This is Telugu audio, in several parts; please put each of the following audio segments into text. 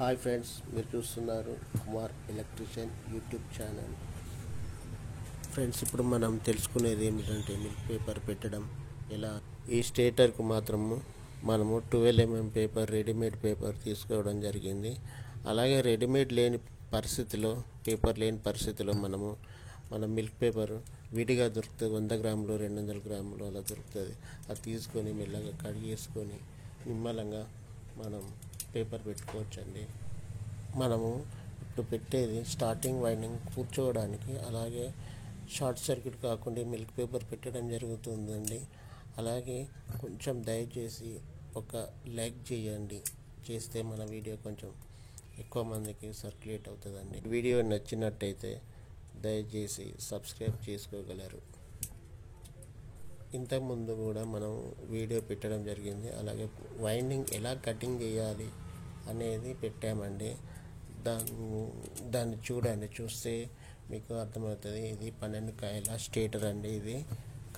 హాయ్ ఫ్రెండ్స్, మీరు చూస్తున్నారు Kumar electrician YouTube channel. Friends, ఇప్పుడు మనం తెలుసుకునేది ఏమిటంటే మిల్క్ పేపర్ పెట్టడం ఎలా. ఈ స్టేటర్కు మాత్రము మనము 12 mm పేపర్, రెడీమేడ్ పేపర్ తీసుకోవడం జరిగింది. అలాగే రెడీమేడ్ లేని పరిస్థితిలో, పేపర్ లేని పరిస్థితిలో మన మిల్క్ పేపర్ విడిగా దొరుకుతుంది. 100 గ్రాములు, 200 గ్రాములు అలా దొరుకుతుంది. అది తీసుకొని మెల్లగా కడిగేసుకొని నిమ్మలంగా మనం పేపర్ పెట్టుకోవచ్చండి. మనము ఇప్పుడు పెట్టేది స్టార్టింగ్ వైండింగ్ కూర్చోవడానికి, అలాగే షార్ట్ సర్క్యూట్ కాకుండా మిల్క్ పేపర్ పెట్టడం జరుగుతుందండి. అలాగే కొంచెం దయచేసి ఒక లైక్ చేయండి. చేస్తే మన వీడియో కొంచెం ఎక్కువ మందికి సర్క్యులేట్ అవుతుందండి. వీడియో నచ్చినట్టయితే దయచేసి సబ్స్క్రైబ్ చేసుకోగలరు. ఇంతకుముందు కూడా మనం వీడియో పెట్టడం జరిగింది. అలాగే వైండింగ్ ఎలా కటింగ్ చేయాలి అనేది పెట్టామండి. దాన్ని చూడండి, చూస్తే మీకు అర్థమవుతుంది. ఇది 12 కాయల స్టేటర్ అండి. ఇది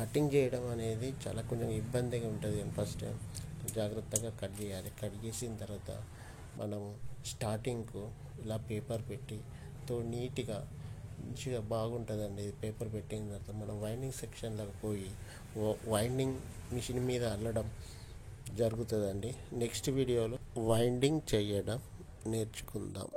కటింగ్ చేయడం అనేది చాలా కొంచెం ఇబ్బందిగా ఉంటుంది. ఫస్ట్ జాగ్రత్తగా కట్ చేయాలి. కట్ చేసిన తర్వాత మనం స్టార్టింగ్కు ఇలా పేపర్ పెట్టి నీట్గా మంచిగా బాగుంటుందండి. పేపర్ పెట్టిన తర్వాత మనం వైండింగ్ సెక్షన్లోకి పోయి వైండింగ్ మిషన్ మీద అల్లడం జరుగుతుందండి. నెక్స్ట్ వీడియోలో వైండింగ్ చేయడం నేర్చుకుందాం.